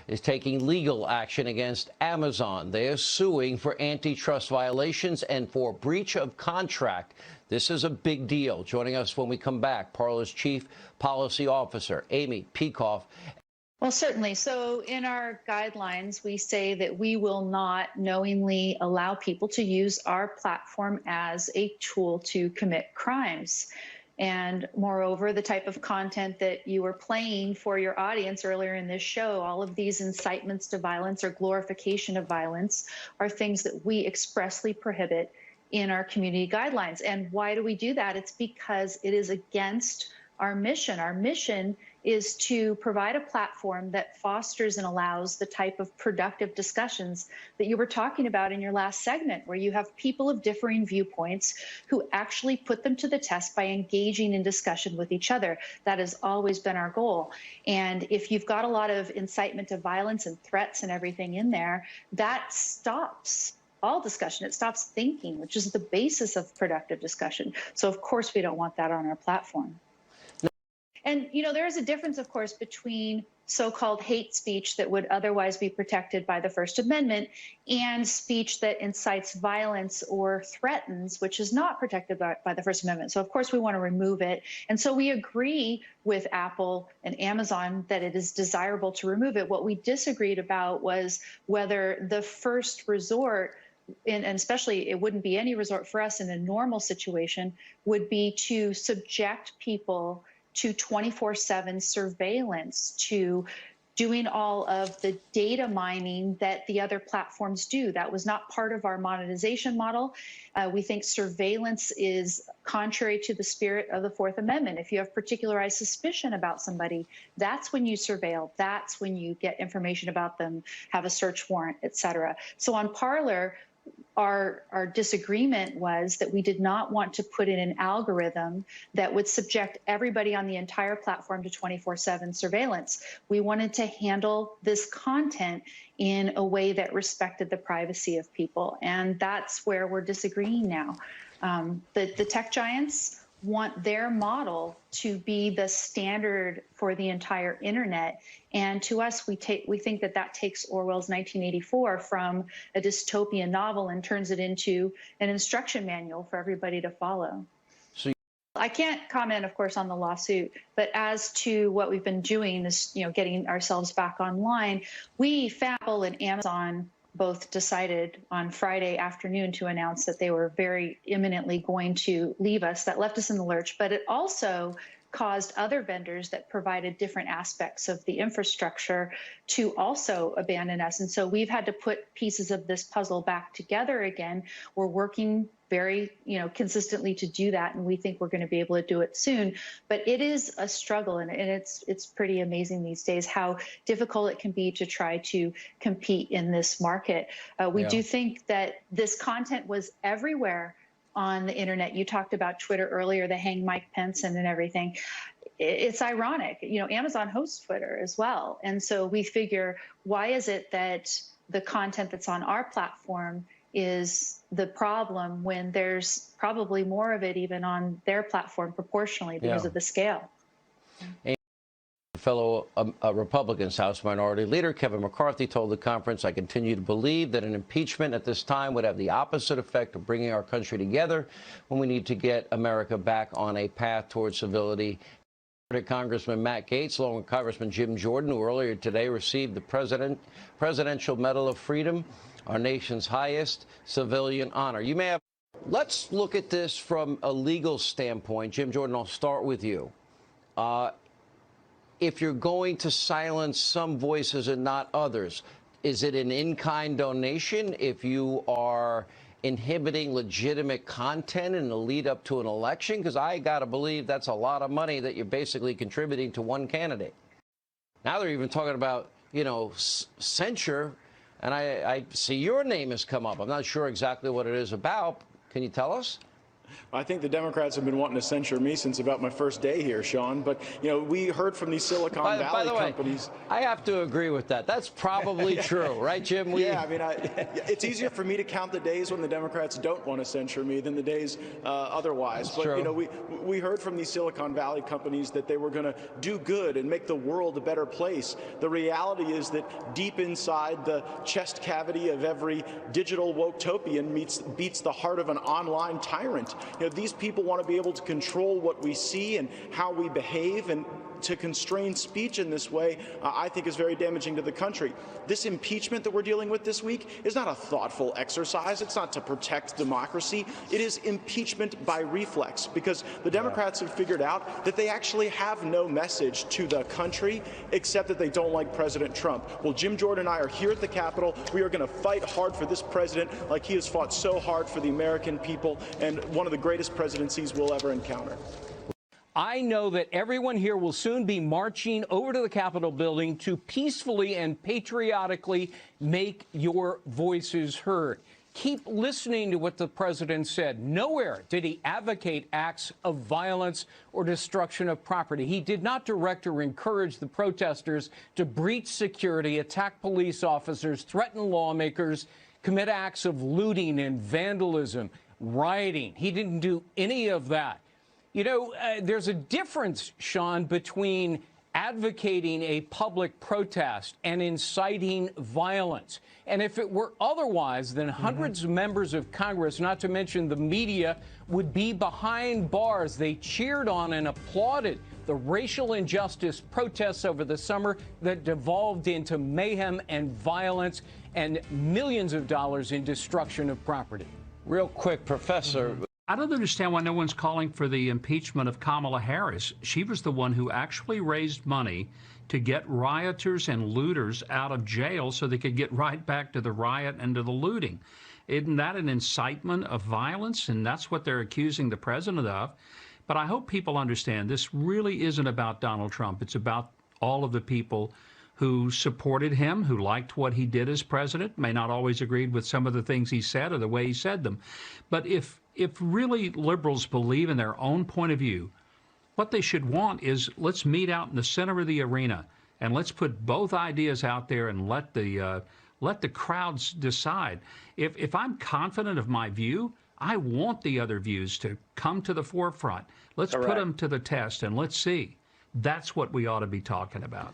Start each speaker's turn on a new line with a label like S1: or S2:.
S1: is taking legal action against Amazon. They are suing for antitrust violations and for breach of contract. This is a big deal. Joining us when we come back, Parler's Chief Policy Officer, Amy Peikoff.
S2: Well, certainly. So in our guidelines, we say that we will not knowingly allow people to use our platform as a tool to commit crimes. And moreover, the type of content that you were playing for your audience earlier in this show, all of these incitements to violence or glorification of violence are things that we expressly prohibit in our community guidelines. And why do we do that? It's because it is against our mission. Our mission is to provide a platform that fosters and allows the type of productive discussions that you were talking about in your last segment, where you have people of differing viewpoints who actually put them to the test by engaging in discussion with each other. That has always been our goal. And if you've got a lot of incitement to violence and threats and everything in there, that stops all discussion. It stops thinking, which is the basis of productive discussion. So of course we don't want that on our platform. And, you know, there is a difference, of course, between so-called hate speech that would otherwise be protected by the First Amendment and speech that incites violence or threatens, which is not protected by the First Amendment. So, of course, we want to remove it. And so we agree with Apple and Amazon that it is desirable to remove it. What we disagreed about was whether the first resort, and especially it wouldn't be any resort for us in a normal situation, would be to subject people to 24/7 surveillance, to doing all of the data mining that the other platforms do. That was not part of our monetization model. We think surveillance is contrary to the spirit of the Fourth Amendment. If you have particularized suspicion about somebody, that's when you surveil. That's when you get information about them, have a search warrant, et cetera. So on Parler, our disagreement was that we did not want to put in an algorithm that would subject everybody on the entire platform to 24/7 surveillance. We wanted to handle this content in a way that respected the privacy of people. And that's where we're disagreeing now. The tech giants want their model to be the standard for the entire internet. And to us, we think that that takes Orwell's 1984 from a dystopian novel and turns it into an instruction manual for everybody to follow. So I can't comment, of course, on the lawsuit, but as to what we've been doing is, you know, getting ourselves back online. Apple and Amazon both decided on Friday afternoon to announce that they were very imminently going to leave us. That left us in the lurch, but it also caused other vendors that provided different aspects of the infrastructure to also abandon us. And so we've had to put pieces of this puzzle back together again. We're working very, consistently to do that, and we think we're going to be able to do it soon. But it is a struggle, and it's pretty amazing these days how difficult it can be to try to compete in this market. We do think that this content was everywhere on the internet. You talked about Twitter earlier, the hang Mike Pence and everything. It's ironic. Amazon hosts Twitter as well. And so we figure, why is it that the content that's on our platform is the problem when there's probably more of it even on their platform proportionally because of the scale?
S1: Fellow Republicans House Minority Leader Kevin McCarthy told the conference, "I continue to believe that an impeachment at this time would have the opposite effect of bringing our country together when we need to get America back on a path towards civility." Congressman Matt Gaetz, along with Congressman Jim Jordan, who earlier today received the Presidential Medal of Freedom, our nation's highest civilian honor. You may have. Let's look at this from a legal standpoint. Jim Jordan, I'll start with you. If you're going to silence some voices and not others, is it an in-kind donation if you are inhibiting legitimate content in the lead up to an election? Because I got to believe that's a lot of money that you're basically contributing to one candidate. Now they're even talking about, censure, and I see your name has come up. I'm not sure exactly what it is about. Can you tell us?
S3: I think the Democrats have been wanting to censure me since about my first day here, Sean. But, you know, we heard from these Silicon Valley companies.
S1: I have to agree with that. That's probably true, right, Jim?
S3: Yeah, I mean, it's easier for me to count the days when the Democrats don't want to censure me than the days otherwise.
S1: That's
S3: but,
S1: true.
S3: You know, we heard from these Silicon Valley companies that they were going to do good and make the world a better place. The reality is that deep inside the chest cavity of every digital woke-topian beats the heart of an online tyrant. You know, these people want to be able to control what we see and how we behave, and to constrain speech in this way, I think is very damaging to the country. This impeachment that we're dealing with this week is not a thoughtful exercise. It's not to protect democracy. It is impeachment by reflex, because the Democrats have figured out that they actually have no message to the country except that they don't like President Trump. Well, Jim Jordan and I are here at the Capitol. We are going to fight hard for this president like he has fought so hard for the American people, and one of the greatest presidencies we'll ever encounter.
S4: I know that everyone here will soon be marching over to the Capitol building to peacefully and patriotically make your voices heard. Keep listening to what the president said. Nowhere did he advocate acts of violence or destruction of property. He did not direct or encourage the protesters to breach security, attack police officers, threaten lawmakers, commit acts of looting and vandalism, rioting. He didn't do any of that. You know, there's a difference, Sean, between advocating a public protest and inciting violence. And if it were otherwise, then hundreds of members of Congress, not to mention the media, would be behind bars. They cheered on and applauded the racial injustice protests over the summer that devolved into mayhem and violence and millions of dollars in destruction of property.
S1: Real quick, Professor.
S5: I don't understand why no one's calling for the impeachment of Kamala Harris. She was the one who actually raised money to get rioters and looters out of jail so they could get right back to the riot and to the looting. Isn't that an incitement of violence? And that's what they're accusing the president of. But I hope people understand this really isn't about Donald Trump. It's about all of the people who supported him, who liked what he did as president, may not always agreed with some of the things he said or the way he said them. But if really liberals believe in their own point of view, what they should want is, let's meet out in the center of the arena and let's put both ideas out there and let the crowds decide. If I'm confident of my view, I want the other views to come to the forefront. Let's put them to the test and let's see. That's what we ought to be talking about.